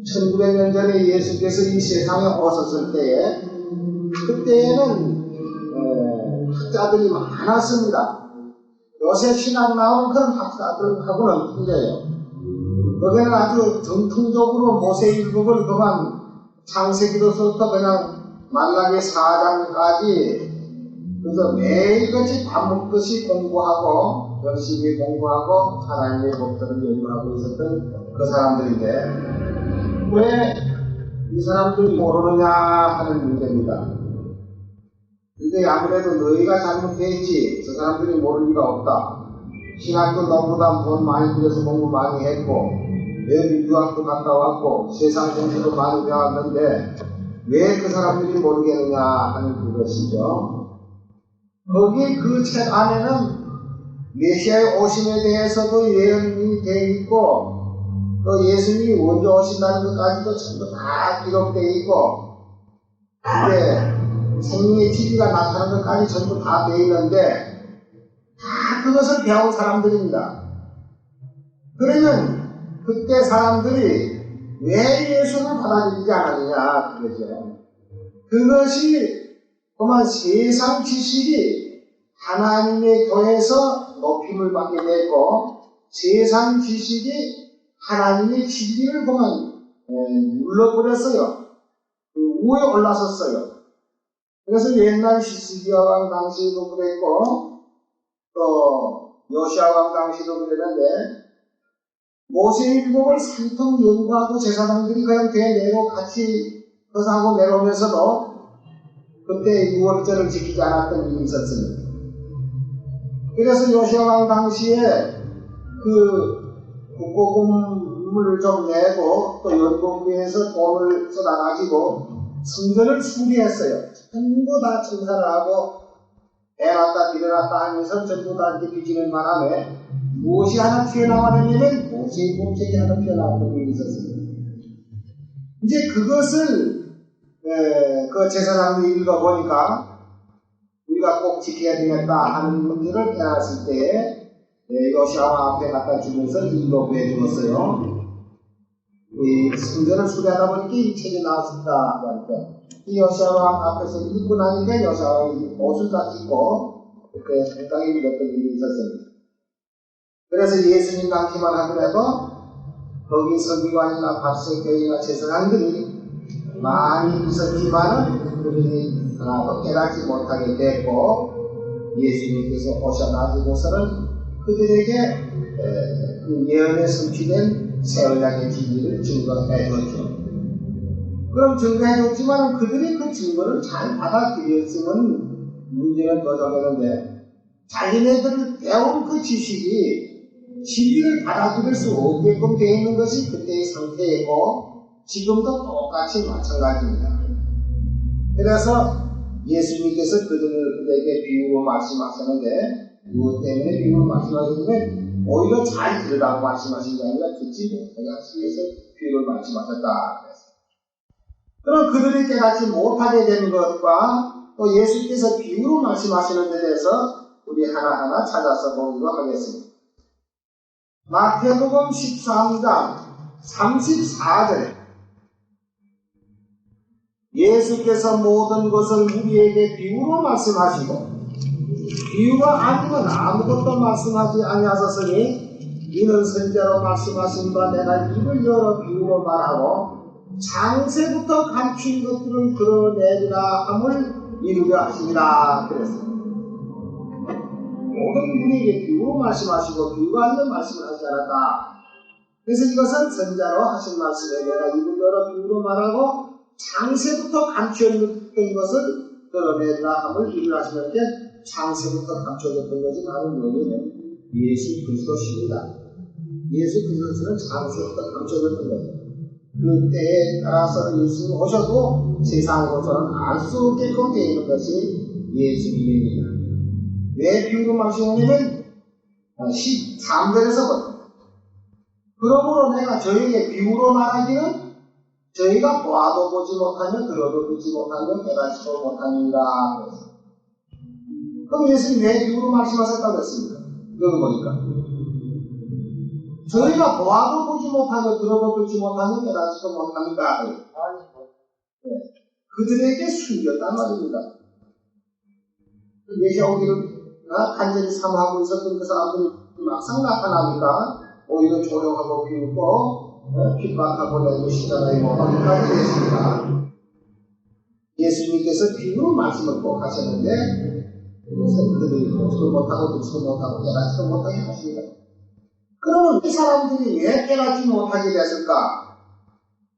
1900년 전에 예수께서 이 세상에 오셨을 때에 그때에는 학자들이 많았습니다. 요새 신학 나오는 그런 학자들하고는 틀려요. 거기는 아주 정통적으로 모세율법을 그만 창세기로부터 그냥 말라기 4장까지 그래서 매일같이 밥 먹듯이 공부하고 열심히 공부하고 하나님의 법들을 연구하고 있었던 그 사람들인데 왜 이 사람들이 모르느냐 하는 문제입니다. 근데 아무래도 너희가 잘못했지 저 사람들이 모를 리가 없다. 신학도 너보다 돈 많이 들여서 공부 많이 했고 외국 유학도 갔다 왔고 세상 정보도 많이 배웠는데 왜 그 사람들이 모르겠느냐 하는 그것이죠. 거기 그 책 안에는 메시아의 오심에 대해서도 예언이 되어 있고 또 예수님이 언제 오신다는 것까지도 전부 다 기록되어 있고 이제 생명의 진리가 나타나는 것까지 전부 다 되어 있는데 다 그것을 배운 사람들입니다. 그러면 그때 사람들이 왜 예수를 받아들이지 않았느냐 그거죠. 그것이 그만 세상 지식이 하나님의 교회에서 높임을 받게 되고 세상 지식이 하나님의 진리를 그만 눌러버렸어요. 그 위에 올라섰어요. 그래서 옛날 히스기야 왕 당시에도 그랬고 또 요시야 왕 당시도 그랬는데 모세율법을 산통 연구하고 제사장들이 그냥 되내고 같이 거사하고 내려오면서도 그때 유월절을 지키지 않았던 일이 있었습니다. 그래서 요시야 왕 당시에 그 국고금을 좀 내고 또 연금비에서 돈을 쏟아가지고 성전을 수리했어요. 전부 다 청사를 하고 해놨다 빌어놨다 하면서 전부 다 이렇게 빚지는 바람에 무엇이 하나 튀어나와내면 모세의 법책이 하나 튀어나왔던 일이 있었습니다. 이제 그것을 그 제사장들이 읽어보니까 우리가 꼭 지켜야 되겠다 하는 문제를 깨달았을 때에 요시야 왕 앞에 갖다 주면서 읽어보여 주었어요. 이 성전을 수리하다 보니까 이 책이 나왔습니다. 그러니까 이 요시야 왕 앞에서 읽고 나니까 요시야 왕이 옷을 다 찢고 그때 상당히 믿었던 일이 있었습니다. 그래서 예수님 당시만 하더라도 거기 서기관이나 박석교이나 제사장들이 많이 있었지만은 그들이 하나도 깨닫지 못하게 됐고 예수님께서 오셔가지고서는 그들에게 그 예언에 성취된 세월량의 진리를 증거해 줬죠. 그럼 증거해 줬지만 그들이 그 증거를 잘 받아들였으면 문제는 더 적었는데 자기네들 배운 그 지식이 진리를 받아들일 수 없게끔 되어 있는 것이 그때의 상태이고 지금도 똑같이 마찬가지입니다. 그래서 예수님께서 그들에게 비유로 말씀하셨는데 무엇 때문에 비유로 말씀하셨냐면 오히려 잘 들으라고 말씀하신 게 아니라 듣지 못하게 하시기 위해서 비유를 말씀하셨다. 그럼 그들이 깨닫지 못하게 되는 것과 또 예수께서 비유로 말씀하시는 데 대해서 우리 하나하나 찾아서 보기로 하겠습니다. 마태복음 13장 34절에 예수께서 모든 것을 우리에게 비유로 말씀하시고 비유가 아니면 아무것도 말씀하지 아니하셨으니 이는 선자로 말씀하신 바 내가 입을 열어 비유로 말하고 창세부터 감춘 것들을 드러내리라 함을 이루려 하시니라 그랬습니다. 모든 분에게 비유로 말씀하시고 비유가 아니면 말씀을 하지 않았다. 그래서 이것은 선자로 하신 말씀에 내가 입을 열어 비유로 말하고 창세부터 감추어졌던 것을 드러내리라 함을 이루려 하시는데 창세부터 감춰졌던 것이 바로 뭐냐면 예수 그리스도십니다. 예수 그리스도는 창세부터 감춰졌던 거예요. 그때에 따라서 예수님 오셔도 세상으로서는 알 수 없게끔 되어 있는 것이 예수님입니다. 왜 비유로 말씀하냐면 13절에서부터 그러므로 내가 저에게 비유로 말하기는 저희가 보아도 보지 못하며 들어도 듣지 못하며 깨닫지도 못하니라. 그럼 예수님 왜 비유로 말씀하셨다고 했습니까? 여기 보니까 저희가 보아도 보지 못하고 들어도 듣지 못하고 깨닫지도 못하니까 그들에게 숨겼단 말입니다. 메시아오기를 간절히 사모하고 있었던 그 사람들이 막상 나타나니까 오히려 조롱하고 비웃고 핍박하고 내고 십자가에 못 박기까지 됐습니다. 예수님께서 비유로 말씀을 꼭 하셨는데 그것은 그들이 보지도 못하고 듣지도 못하고 깨닫지도 못하게 하십니다. 그러면 이 사람들이 왜 깨닫지 못하게 됐을까?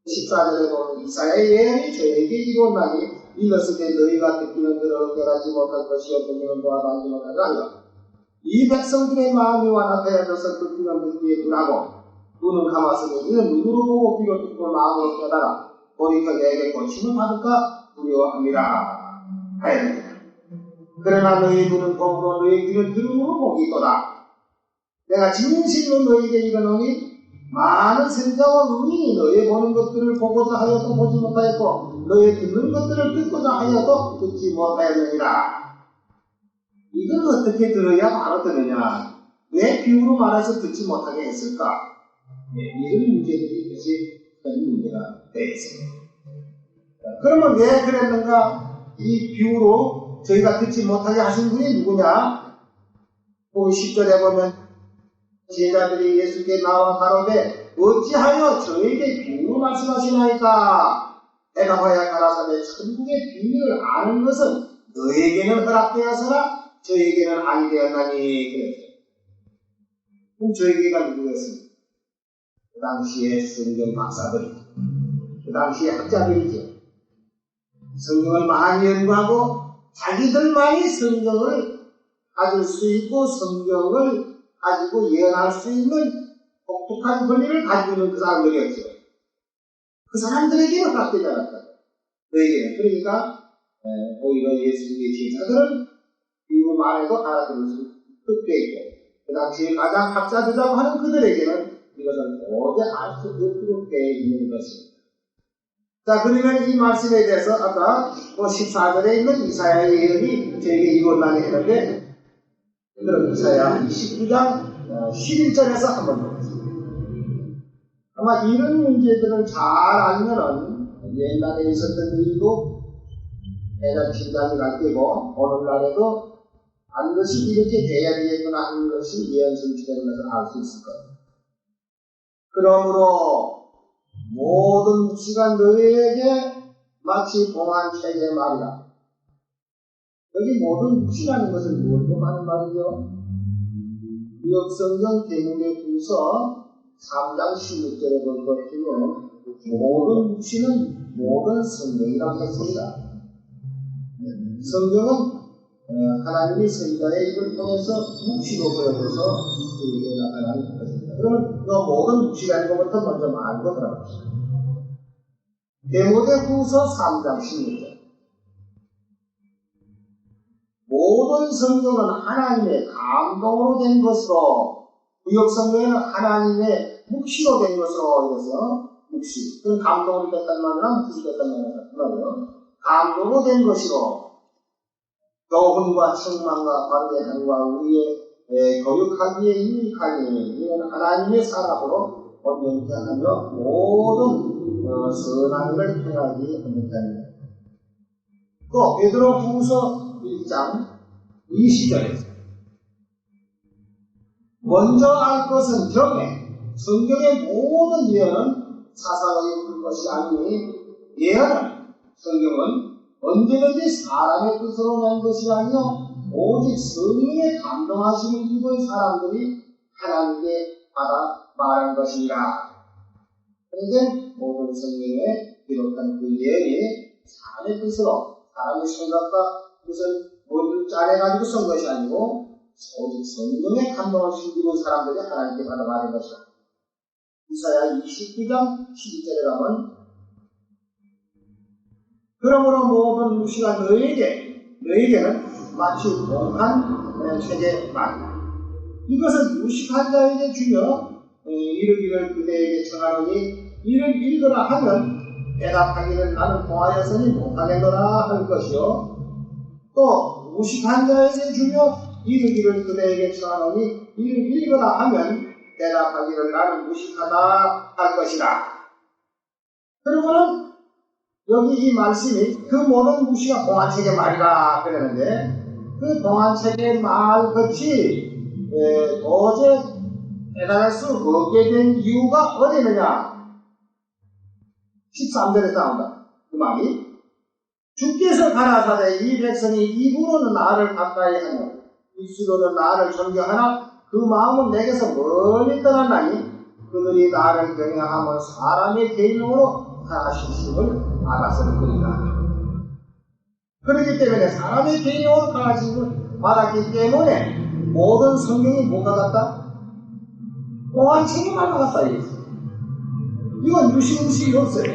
14절에 보면 이사야의 예언이 저에게 이루어나니 이것을 때 너희가 듣기는 들어 깨닫지 못할 것이요 듣기는 보아도 알지 못하리라. 이 백성들의 마음이 완악해져서 듣기는 듣기에 둔하고 눈은 감았으니 이는 눈으로 보고 귀로 듣고 마음으로 깨달아 돌이켜 내게 고침을 받을까 두려워함이라 하였느니라. 그러나 너희 눈은 보고 너희 귀는 들음으로 보기도다. 내가 진실로 너희에게 이르노니 많은 선자와 의인이 너희 보는 것들을 보고자 하여도 보지 못하였고 너희 듣는 것들을 듣고자 하여도 듣지 못하였느니라. 이걸 어떻게 들어야 바로 듣느냐? 왜 비유로 말해서 듣지 못하게 했을까? 이런 문제들이 이것이 큰 문제가 되어 있습니다. 그러면 왜 그랬는가? 이 비유로 저희가 듣지 못하게 하신 분이 누구냐? 10절에 보면 제자들이 예수께 나와 가로되 어찌하여 저에게 비유로 말씀하시나이까? 대답하여 가라사대 천국의 비밀을 아는 것은 너에게는 허락되었으나 저에게는 아니 되었나니 그랬죠. 그럼 저에게가 누구였습니까? 그 당시에 성경 박사들이죠. 그 당시에 학자들이죠. 성경을 많이 연구하고 자기들만이 성경을 가질 수 있고 성경을 가지고 예언할 수 있는 독특한 권리를 가지고 있는 그 사람들이었죠. 그 사람들에게는 허락되지 않았다. 너에게는. 그러니까 오히려 예수님의 제자들은 비유로 말해도 알아들을 수 있게 있고 그 당시에 가장 학자들이라고 하는 그들에게는 이것을 도저히 알 수 없도록 되어 있는 것입니다. 자, 그러면 이 말씀에 대해서 아까 14절에 있는 이사야의 예언이 저에게 이루어나게 했는데 그럼 이사야 29장 11절에서 한번 보겠습니다. 아마 이런 문제들을 잘 알면은 옛날에 있었던 일도 대략 진단이 갈 때고 오늘날에도 반드시 이렇게 돼야 되겠구나 하는 것이 예언 성취되는 것을 알 수 있을 겁니다. 그러므로 모든 묵시가 너희에게 마치 봉한 책의 말이다. 여기 모든 묵시라는 것은 무엇을 말하는 말이죠? 구역성경 대문의후서 3장 16절에 볼 것이면 모든 묵시는 모든 성경이라고 했습니다. 성경은 하나님이 선자의 입을 통해서 묵시로 보여줘서 우리에게 나타나는 것입니다. 그러면 그 모든 묵시라는 것부터 먼저 말고 들어갑시다. 디모데후서 3장 16절 모든 성경은 하나님의 감동으로 된 것으로 구역성경에는 하나님의 묵시로 된 것으로 이래서 묵시 그건 감동으로 됐단 말이나 묵시로 됐단 말이에요. 감동으로 된 것이로 교훈과 책망과 관계함과 우리의 교육하기에 유익하니 이는 하나님의 사람으로 온전케 하며 모든 선한 일을 행하기 온전케 합니다. 또 베드로후서 1장 20절에서 먼저 알 것은 경외 성경의 모든 예언은 사사가 엮은 것이 아니니 예언은 성경은 언제든지 사람의 뜻으로 낸 것이 아니요 오직 성령의 감동하심을 입은 사람들이 하나님께 받아 말한 것이라. 그런데 모든 성경에 기록한 그 예언이 사람의 뜻으로 사람의 생각과 뜻을 모두 짜내가지고 쓴 것이 아니고 오직 성령의 감동하심을 입은 사람들이 하나님께 받아 말한 것이라. 이사야 29장 12절에 가면 그러므로 모든 묵시가 너에게는 마치 봉한 책의 말이다. 이것은 무식한 자에게 주며 이르기를 그대에게 전하노니 이를 읽으라 하면 대답하기는 나는 통하여서니 못하겠노라 할 것이요 또 무식한 자에게 주며 이르기를 그대에게 전하노니 이를 읽으라 하면 대답하기를 나는 무식하다 할 것이다. 그리고는 여기 이 말씀이 그 모든 무시가 동안책의 말이라 그러는데 그 동안책의 말같이 도저히 깨달을 수 없게 된 이유가 어디 있느냐? 13절에 나온다. 그 말이 주께서 가라사대 이 백성이 입으로는 나를 가까이 하며 입술로는 나를 존경하나 그 마음은 내게서 멀리 떠났나니 그들이 나를 경외하며 사람의 계명으로 가하심을 알았으리라. 그렇기 때문에 사람의 계명으로 가하심을 받았기 때문에 모든 성경이 뭐가 같다? 동안책에만 나갔다 이거지. 이건 유식무식이 없어요.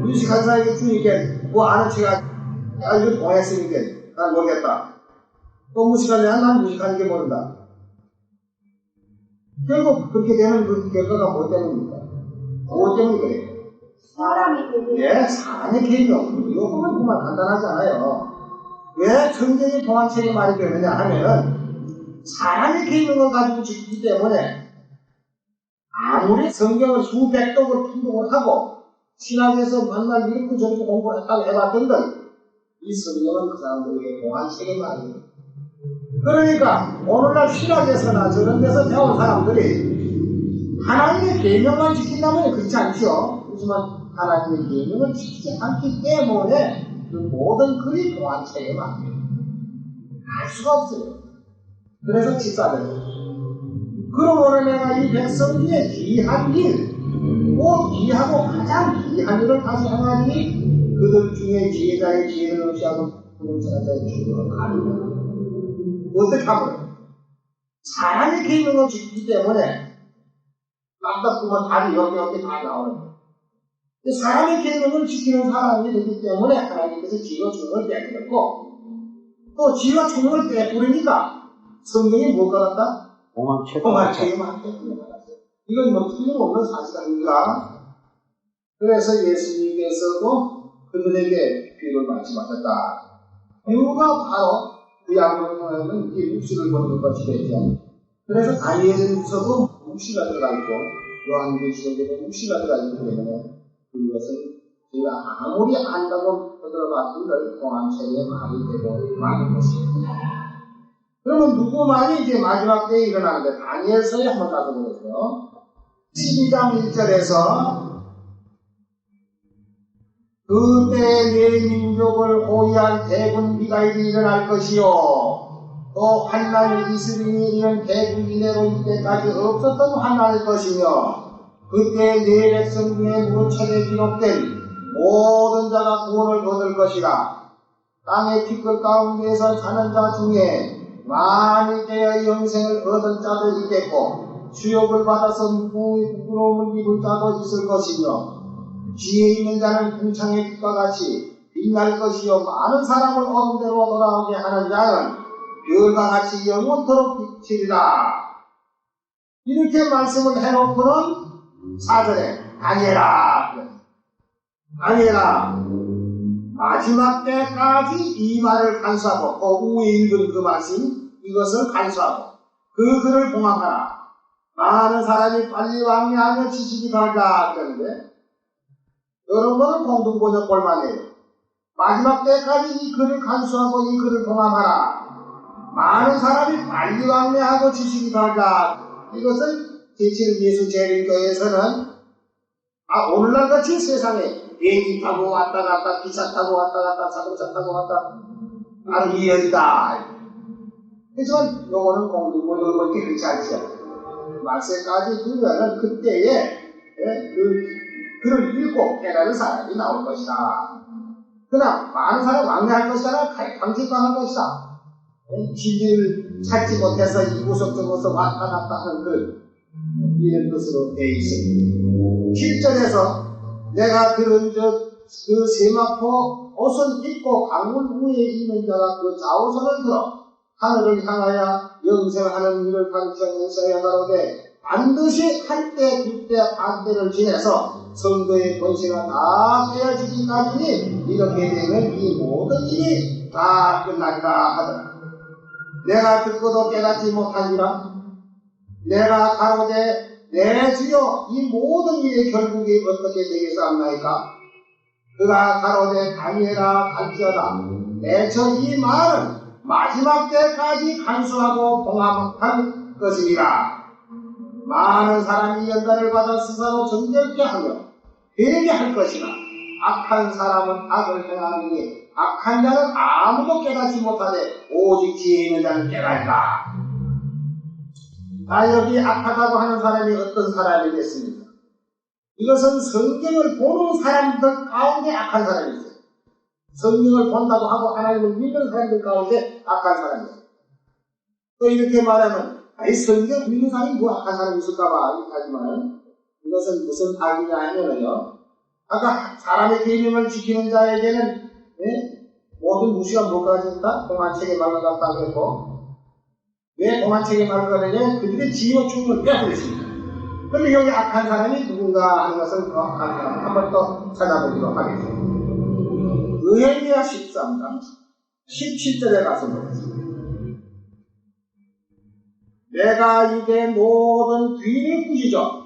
유식한 사람이 주니까 뭐 아는 체가 이거 동했으니까 난 모르겠다. 또 무식하면 난 무식하는 게 모른다. 결국 그렇게 되는 그 결과가 뭐 때문입니까? 뭐 때문에 그래요? 사람의 계명. 예, 사람의 계명. 이거 보면 정말 간단하지 않아요. 왜 성경이 동안책의 말이 되느냐 하면은 사람의 계명을 가지고 짓기 때문에 아무리 성경을 수백 독을 통독을 하고 신학에서 만날 이렇게 저렇게 공부를 했다고 해봤던들 이 성경은 그 사람들에게 동안책의 말이에요. 그러니까 오늘날 신학에서나 저런 데서 배운 사람들이 하나님의 계명만 지킨다면 그렇지 않죠. 하지만 하나님의 계명을 지키지 않기 때문에 그 모든 글이 동안책의 말이에요. 알 수가 없어요. 그래서 집사들 그러므로 내가 이 백성 중에 귀한 일, 또 귀하고 가장 귀한 일을 다시 행하니 그들 중에 지혜자의 지혜를 없이 하고 불능자의 주를 가리라. 어떻게 하면 사람의 계명을 지키기 때문에 깜빡하면 답이 여기 다 나오는 거예요. 사람의 계명을 지키는 사람이 되기 때문에 하나님께서 지혜와 총명을 베풀었고 또 지혜와 총명을 베풀으니까 성경이 뭐가 같다? 동안책에만 베풀어받았어요. 이건 뭐 틀림없는 사실 아닙니까? 그래서 예수님께서도 그들에게 비유를 말씀하셨다. 비유가 바로 그 양으로는 이 묵시를 보는 것이 되죠. 그래서 다니엘서도 묵시가 들어가 있고 요한계시록에도 묵시가 들어가 있기 때문에 그것은 저희가 아무리 안다고 들어봤던 동안책의 말이 되고 많은 것입니다. 그러면 누구 말이 이제 마지막 때에 일어나는데 다니엘서에 한번 가서 보세요. 12장 1절에서 그때 내 민족을 호위할 대군 미가엘이 일어날 것이요 또 환난이 이스라엘이 이런 대군 이내로 이때까지 없었던 환난일 것이며 그때 내 백성 중에 문책에 기록된 모든 자가 구원을 얻을 것이라. 땅의 티끌 가운데에서 사는 자 중에 많이 되어 영생을 얻은 자도 있겠고 수욕을 받아서 부끄러움을 입을 자도 있을 것이며 지혜 있는 자는 궁창의 빛과 같이 빛날 것이요 많은 사람을 어둠대로 돌아오게 하는 자는 별과 같이 영원토록 빛이리라. 이렇게 말씀을 해놓고는 4절에 다니엘아 마지막 때까지 이 말을 간수하고 그 위에 읽은 그 말씀 이것을 간수하고 그 글을 봉합하라. 많은 사람이 빨리 왕래하며 지식이 달다 그러는데 여러분은 공동번역 볼만해요. 마지막 때까지 이 글을 간수하고 이 글을 봉합하라. 많은 사람이 빨리 왕래하고 지식이 달다. 이것을 제7 예수 재림교회에서는 오늘날 같이 세상에 비행기 타고 왔다 갔다 기차 타고 왔다 갔다 자동차 타고 왔다 나는 이열이다. 하지만 요거는 공동번역을 그렇지 않죠. 말세까지 두면은 그때에 그 글을 읽고 깨달은 사람이 나올 것이다. 그러나 많은 사람이 왕래할 것이다. 강직당할 것이다. 진리를 찾지 못해서 이곳서 저곳서 왔다 갔다 하는 글 이런 것으로 되어 있습니다. 7절에서 내가 들은 그 세마포 옷을 입고 강물 위에 있는 자가 그 좌우선을 들어 하늘을 향하여 영생하는 일을 강청해서야 가로되 반드시 한 때, 두 때, 반때를 지내서 성도의 권세가 다 빼어지기까지니 이렇게 되면 이 모든 일이 다 끝나리라 하더라. 내가 듣고도 깨닫지 못하니라. 내가 가로되 내 주여 이 모든 일의 결국이 어떻게 되겠사옵나이까? 그가 가로되 다니엘아 갈지어다. 대처 이 말은 마지막 때까지 간수하고 봉합할 것이니라. 많은 사람이 연단을 받아 스스로 정결케 하며 회개할 것이나 악한 사람은 악을 행하느니 악한 자는 아무도 깨닫지 못하되 오직 지혜 있는 자는 깨달으라. 여기 악하다고 하는 사람이 어떤 사람이겠습니까? 이것은 성경을 보는 사람들 가운데 악한 사람이 있어요. 성경을 본다고 하고 하나님을 믿는 사람들 가운데 악한 사람이 있어요. 또 이렇게 말하면 성경 믿는 사람이 뭐 악한 사람이 있을까봐 이렇게 하지만 이것은 무슨 악이냐 하면요, 아까 사람의 계명을 지키는 자에게는 모든 무시가 뭐가 된다? 공안책에 말라갔다고 했고, 왜 공안책에 말라가느냐? 그들의 지혜와 충을 빼앗겼습니다. 그런데 여기 악한 사람이 누군가 하는 것을 그 악한 사람 한 번 더 찾아보도록 하겠습니다. 느헤미야 13장 17절에 가서 보겠습니다. 내가 이게 모든 뒤를 부시죠.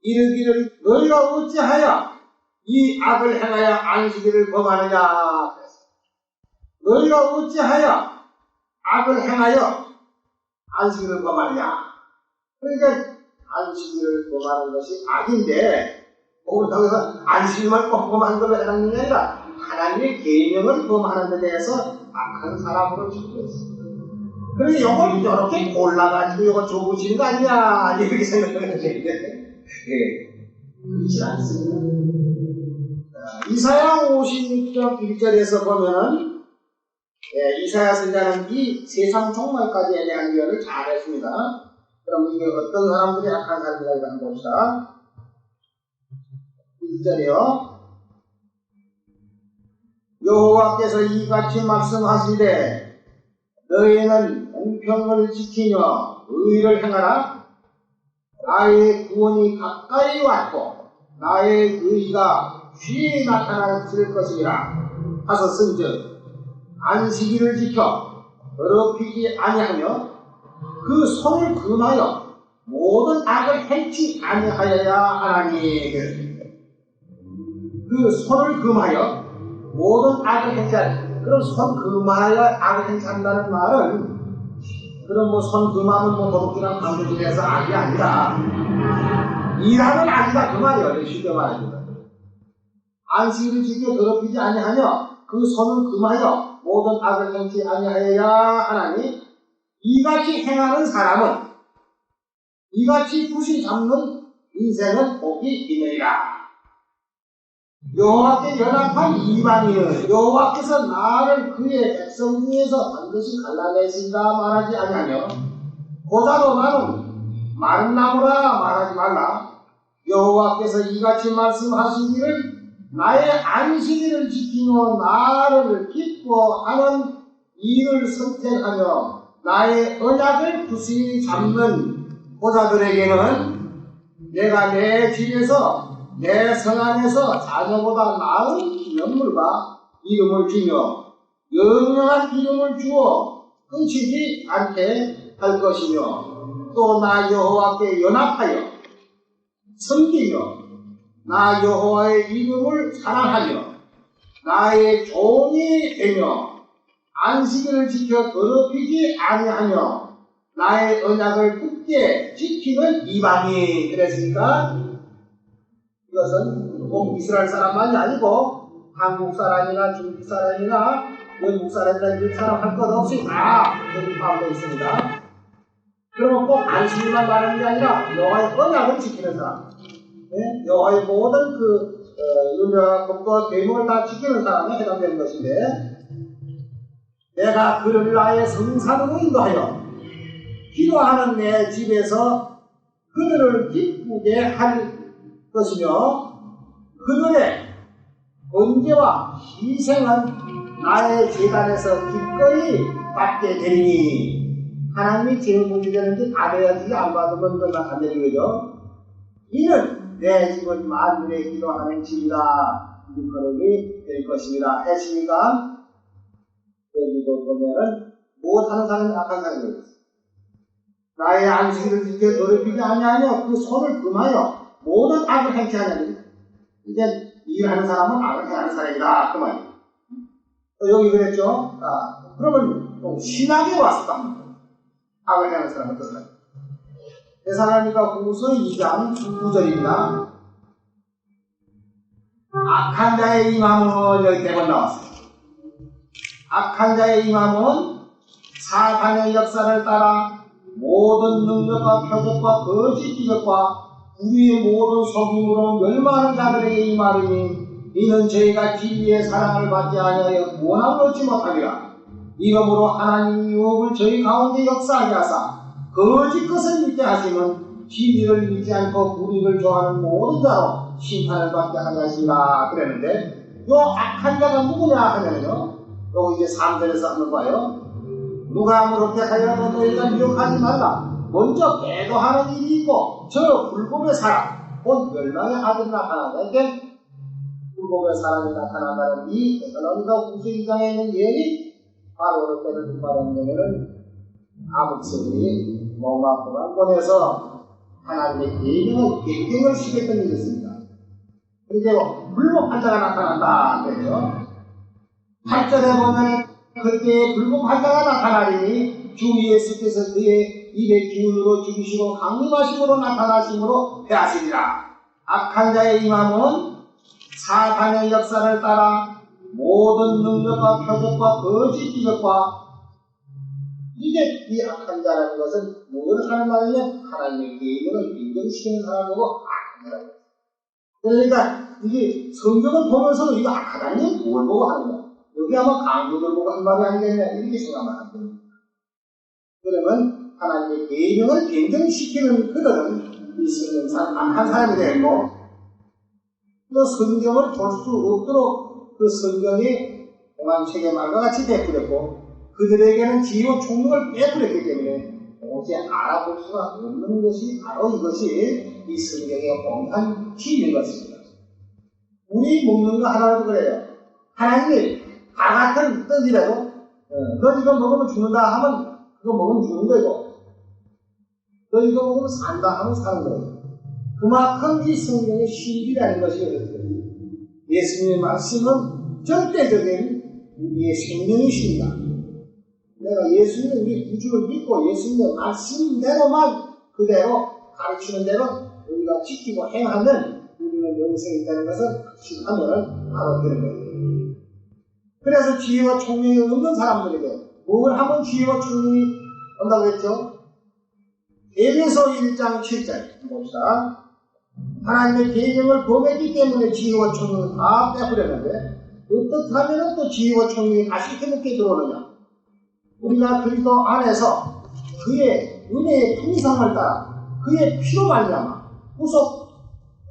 이르기를 너희가 어찌하여 이 악을 행하여 안식일을 범하느냐. 너희가 어찌하여 악을 행하여 안식일을 범하느냐. 그러니까 안식일을 범하는 것이 악인데 그렇다고 해서 안식일만 꼭 범하는 걸로 해당되는 게 아니라 하나님의 계명을 범하는 데 대해서 악한 사람으로 짓고 있습니다. 그래서 이걸 이렇게 골라가지고 이거 좁으시는 거 아니냐 이렇게 생각을 했는데 그렇지 않습니다. 이사야 56장 1절에서 보면은 이사야 선자는 이 세상 종말까지에 대한 예언을 잘했습니다. 그럼 이게 어떤 사람들이 악한 사람들인가 한번 봅시다. 1절이요. 여호와께서 이같이 말씀하시되 너희는 공평을 지키며 의를 행하라. 나의 구원이 가까이 왔고 나의 의가 쉬이 나타났을 것이라 하서 쓴즉 안식일을 지켜 더럽히지 아니하며 그 손을 금하여 모든 악을 행치 아니하여야 하나니. 그 손을 금하여 모든 악을 행치 아니하여. 그럼 손 금하여 악을 행치한다는 말은 그럼 뭐 손 금하면 뭐 도둑질이랑 강도질해서 악이 아니라 일하는 악이다 그 말이에요. 쉽게 말합니다. 안식일을 지켜 더럽히지 아니하며 그 손을 금하여 모든 악을 행치 아니하여야 하나니 이같이 행하는 사람은 이같이 굿이 잡는 인생은 복이 있느니라. 여호와께 연합한 이방인은 여호와께서 나를 그의 백성 중에서 반드시 갈라내신다 말하지 아니하며 고자도 나는 마른 나무라 말하지 말라. 여호와께서 이같이 말씀하시기를 나의 안식일을 지키며 나를 기뻐하는 일을 선택하며 나의 언약을 굳이 잡는 고자들에게는 내가 내 집에서 내 성 안에서 자녀보다 나은 기념물과 이름을 주며 영영한 이름을 주어 끊치지 않게 할 것이며 또 나 여호와께 연합하여 섬기며 나 여호와의 이름을 사랑하며 나의 종이 되며 안식일을 지켜 더럽히지 아니하며 나의 언약을 굳게 지키는 이방인. 그랬으니까 이것은 꼭 이스라엘 사람만이 아니고 한국 사람이나 중국 사람이나 영국 사람이나 미국 사람 할 것 없이 다 여기 포함되어 있습니다. 그러면 꼭 안식일만 말하는 게 아니라 여호와의 언약을 지키는 사람, 여호와의 모든 유명한 법과 계명을 다 지키는 사람에 해당되는 것인데, 내가 그를 나의 성산으로 인도하여 기도하는 내 집에서 그들을 기쁘게 할 것이며 그들의 번제와 희생은 나의 제단에서 기꺼이 받게 되리니. 하나님이 제일 문제 되는지 받아야지 안 받으면 안 되는 거죠. 이는 내 집은 만군의 기도하는 집이다. 일컬음이 될 것입니다. 했으니까 여기도 보면은 못하는 사람이 악한 사람이 있어요. 나의 안식일을 지켜 더럽히지 아니하며 그 손을 금하여 모든 악을 행치 하느니 이제 일하는 사람은 악을 행하는 사람이다 그 말이에요. 여기 그랬죠. 그러면 또 신학에 왔다. 악을 행하는 사람은 어떤 사람? 데살로니가 후서 2장 9절입니다. 악한 자의 임함은 여기 대번 나왔어요. 악한 자의 임함은 사탄의 역사를 따라 모든 능력과 표적과 거짓 기적과 우리의 모든 속임으로 멸망하는 자들에게 임하리니 이는 저희가 진리의 사랑을 받지 아니하여 원함을 얻지 못하리라. 이러므로 하나님이 유혹을 저희 가운데 역사하게 하사 거짓 것을 믿게 하시면 진리를 믿지 않고 불의를 좋아하는 모든 자로 심판을 받게 하게 하시라 그랬는데, 요 악한 자가 누구냐 하면요, 요거 이제 3절에서 한번 봐요. 누가 그렇게 하여도 너희가 미혹하지 말라. 먼저 배도하는 일이 있고 저 불법의 사람 곧 멸망의 아들이 나타난다. 이게 불법의 사람이 나타난다는 이 데살로니가 후서 2장에 있는 예언이 바로 그때를 말하는 예언은 아무튼 몸아프만 꺼내서 하나님의 계명을 변경을 시켰던 일이었습니다. 그게 불법한 자가 나타난다 그랬죠. 8절에 보면 그때 불법한 자가 나타나리니 주 예수께서 그의 입의 기운으로 죽이시고 강림하심으로 나타나심으로 패하시리라. 악한 자의 임함은 사탄의 역사를 따라 모든 능력과 표적과 거짓 기적과, 이게 이 악한 자라는 것은 무엇을 하는 말이냐? 하나님의 계획을 변경시키는 사람이고 악한 자라는 거예요. 그러니까 이게 성경을 보면서도 이거 악하다니 뭘 보고 하는 거야? 여기 아마 강도들 보고 한 말이 아니겠냐 이렇게 생각하면 안 됩니다. 그러면 하나님의 계명을 변경시키는 그들은 이 성경 사람 악한 사람이 되고, 또 성경을 볼 수 없도록 그 성경이 공항책의 말과 같이 베풀었고 그들에게는 지혜와 총명을 베풀었기 때문에 도저히 알아볼 수가 없는 것이 바로 이것이 이 성경의 공한 힘인 것입니다. 우리 먹는 거 하나라도 그래요. 하나님이 다 같은 떡이라도 너 이거 먹으면 죽는다 하면 그거 먹으면 죽는 거고, 너 이거 먹으면 산다 하면 사는 거예요. 그만큼 이 성경의 신비라는 것이 그렇습니다. 예수님의 말씀은 절대적인 우리의 생명이십니다. 내가 예수님의 우리 구주를 믿고 예수님의 말씀대로만 그대로 가르치는 대로 우리가 지키고 행하면 우리는 영생이 있다는 것을 확신하면 바로 되는 거예요. 그래서 지혜와 총명이 없는 사람들에게 뭘 하면 지혜와 총명이 온다고 했죠? 에베소 1장 7절 봅시다. 하나님의 계명을 범했기 때문에 지혜와 총명을 다 빼버렸는데 어떻게 하면 또 지혜와 총명이 다시 회복해 들어오느냐? 우리가 그리스도 안에서 그의 은혜의 풍성을 따라 그의 피로 말미암아 구속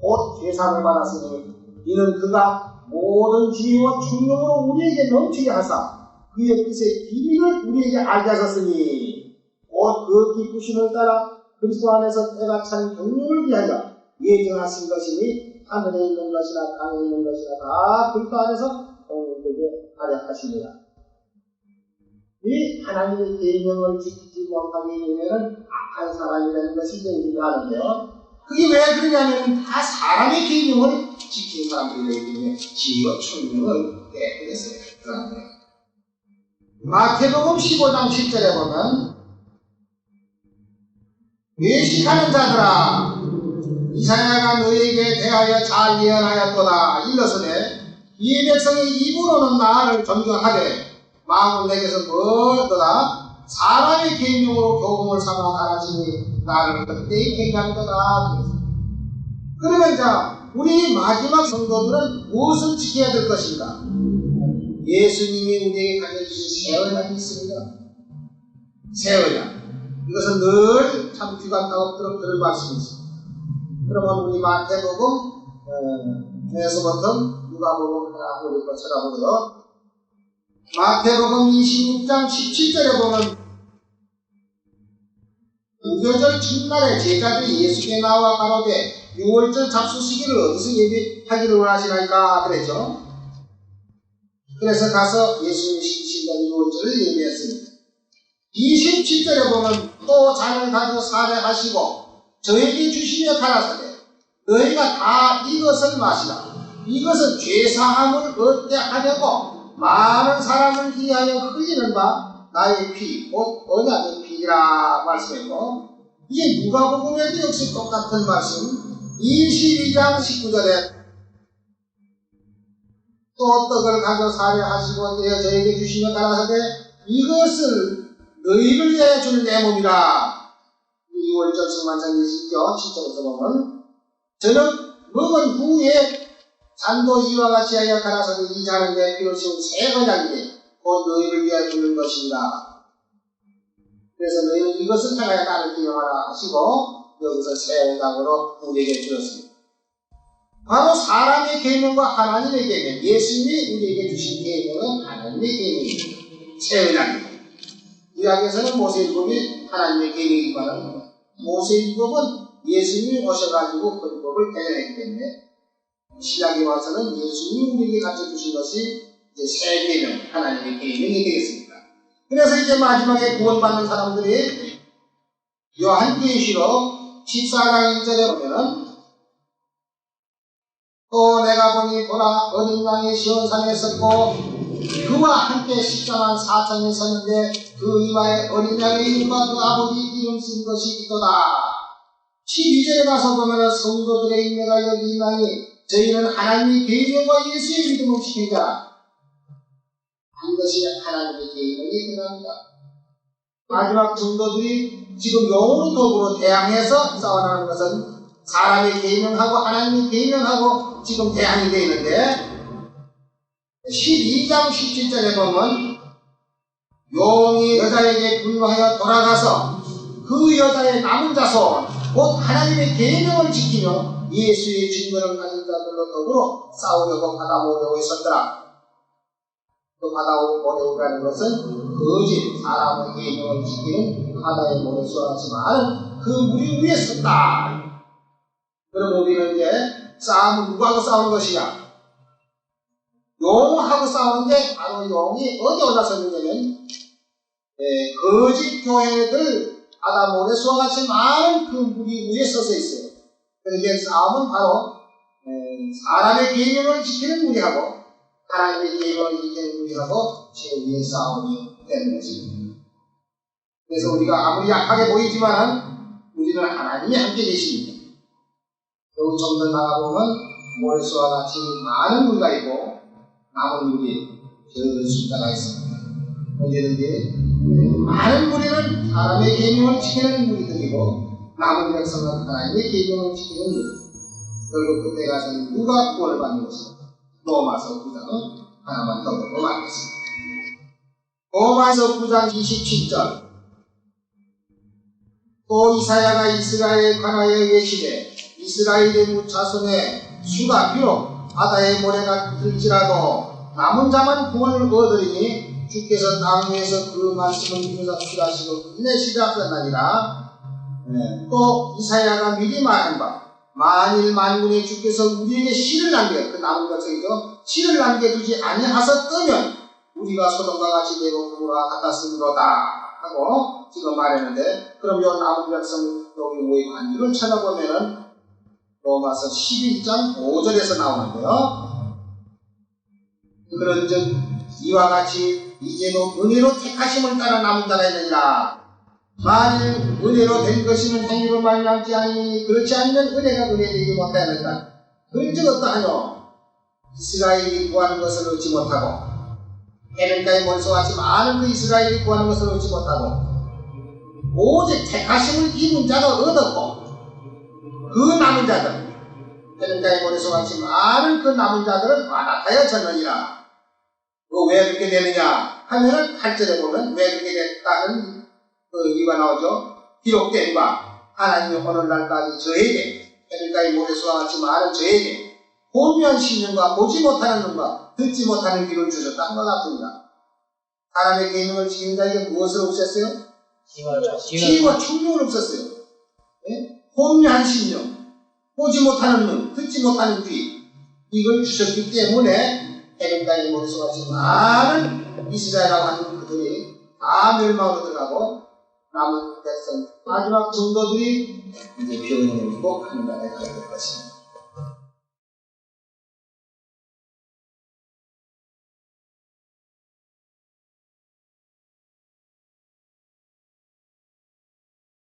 곧 제사를 받았으니 이는 그가 모든 지혜와 총명으로 우리에게 넘치게 하사 그의 뜻의 비밀을 우리에게 알게 하셨으니 곧 그 기쁘심을 따라 그리스도 안에서 때가 찬 경륜을 위하여 예정하신 것이니 하늘에 있는 것이나 땅에 있는 것이나 다 그리스도 안에서 공동되게 하려 하십니다. 이 하나님의 계명을 지키지 못하게 되면 악한 사람이라는 것이 우리가 아는데요. 그게 왜 그러냐면 다 사람의 계명을 지키는 사람들이기 때문에 지혜와 총명을 빼앗겼어요. 그런데 마태복음 15장 10절에 보면 외식하는 자들아 이사야가 너에게 대하여 잘 예언하였도다. 일러서되 이 백성이 입으로는 나를 존경하되 마음은 내게서 멀도다. 사람의 계명으로 교훈을 삼아 가르치니 나를 헛되이 행하도다. 그러면 자 우리 마지막 성도들은 무엇을 지켜야 될 것인가? 예수님이 우리에게 가르쳐주신 새 언약이 있습니다. 새 언약. 이것은 늘 참 귀가 따갑도록 들을 말씀이십니다. 그러면 우리 마태복음 에서부터 누가복음 하나 우리 거 찾아보고요. 마태복음 26장 17절에 보면 무교절 첫날에 제자들이 예수께 나와 가로되 6월절 잡수시기를 어디서 예비하기를 원하시나이까 그랬죠. 그래서 가서 예수님이 시키신다는 6월절을 예비했습니다. 27절에 보면 또 잔을 가져 사례하시고 저에게 주시며 가라사대 너희가 다 이것을 마시라. 이것은 죄사함을 얻게 하려고 많은 사람을 위하여 흘리는 바 나의 피, 곧 언약의 피라 말씀했고, 이제 누가복음에도 역시 똑같은 말씀 22장 19절에 또 떡을 가져 사례하시고 떼어 저에게 주시며 가라사대 이것을 너희를 위하여 주는 내 몸이라. 2월절 성만찬 예식죠. 7절에서 보면 저는 먹은 후에 잔도 이와 같이 하여 가라사대 이 잔은 내 피로 세운 새 언약이니 곧 너희를 위하여 주는 것이니라. 그래서 너희는 이것을 행하여 나를 기념하라 하시고 여기서 새 언약으로 우리에게 주셨습니다. 바로 사람의 계명과 하나님의 계명, 예수님이 우리에게 주신 계명은 하나님의 계명입니다. 새 언약입니다. 구약에서는 모세율법이 하나님의 계명이지만 모세율법은 예수님이 오셔가지고 헌법을 개정했기 때문에 신약에 와서는 예수님이 우리에게 가르쳐주신 것이 이제 새 계명, 하나님의 계명이 되겠습니다. 그래서 이제 마지막에 구원받는 사람들이 요한계시록 14장 1절에 보면은 또 내가 보니 보라 어린 양이 시온산에 섰고 그와 함께 십자만 4천이 섰는데 그 이마에 어린 양의 이름과 그 아버지 이름 쓴 것이 있도다. 12절에 가서 보면 성도들의 인내가 여기 있나니 저희는 하나님의 계명과 예수의 믿음을 지킨 자라. 반드시 하나님의 계명이 끝납니다. 마지막 성도들이 지금 영으로 도구로 대항해서 싸워나가는 것은 사람의 계명하고 하나님의 계명하고 지금 대항이 되어 있는데 12장 17절에 보면 용이 여자에게 분노하여 돌아가서 그 여자의 남은 자손 곧 하나님의 계명을 지키며 예수의 증거를 가진 자들로 더불어 싸우려고 바다 모래에 섰더라. 그 바다 모래라는 것은 거짓 사람의 계명을 지키는 바다의 모래수와 같지만 그 물 위에 섰다. 그럼 우리는 이제 싸움은 누구하고 싸우는 것이냐? 용하고 싸우는데 바로 용이 어디 올라섰느냐면 거짓 교회들 바다 모래수와 같이 많은 그 물이 위에 서서 있어요. 그러니까 싸움은 바로 사람의 계명을 지키는 무리하고 하나님의 계명을 지키는 무리하고 제2의 싸움이 되는 것입니다. 그래서 우리가 아무리 약하게 보이지만 우리는 하나님이 함께 계십니다. 여기 좀 더 나가보면 모래수와 같이 많은 무리가 있고 남은 무리 저 숫자가 있습니다. 언제든지 많은 무리는 사람의 계명을 지키는 무리들이고 남은 백성은 하나님의 계명을 지키는 무리. 결국 그때 가서는 누가 구원을 받는 것인가? 로마서 9장은 하나만 더 보고 말겠습니다. 로마서 9장 27절 또 이사야가 이스라엘에 관하여 예시되 이스라엘의 자손의 수가 비록 바다의 모래가 들지라도 남은 자만 구원을 얻으리니 주께서 땅 위에서 그 말씀을 이루시고 인내시라 하셨나니라. 또 이사야가 미리 말한 바 만일 만군의 주께서 우리에게 씨를 남겨 그 남은 백성이죠. 씨를 남겨두지 아니하사 뜨면 우리가 소돔과 같이 되고 그무와 같았으리로다 하고 지금 말했는데 그럼 이 남은 백성 여기 모의 관주를 찾아보면은 로마서 11장 5절에서 나오는데요. 그런즉 이와 같이 이제도 은혜로 택하심을 따라 남은 자가 있느니라. 만일 은혜로 된 것이면 행위로 말미암지 아니니 그렇지 않으면 은혜가 은혜되지 못하였다. 그런즉 어떠하뇨? 이스라엘이 구하는 것을 얻지 못하고 해변가에 몰수하지 많은 그 이스라엘이 구하는 것을 얻지 못하고 오직 택하심을 입은 자가 얻었고 그 남은 자들 해변가에 몰수하지 많은 그 남은 자들은 완악하여 졌느니라. 왜 그렇게 되느냐 하면은 8절에 보면 왜 그렇게 됐다는 그 이유가 나오죠. 기록된 바 하나님이 오늘날까지 저에게 해변가에 모래수와 같이 많은 저에게 보면 신령과 보지 못하는 눈과 듣지 못하는 귀를 주셨다는 것 같습니다. 사람의 계명을 지키는 자에게 무엇을 없앴어요? 지혜와 충격을 없었어요. 혼미한 신령, 보지 못하는 눈, 듣지 못하는 귀 이걸 주셨기 때문에 해변가에 모래수와 같이 많은 이스라엘이라고 하는 그들이 다 멸망으로 들어가고 남은 백성 마지막 정도들이 이제 병을 꼭 하는 나라에 가게 될 것입니다.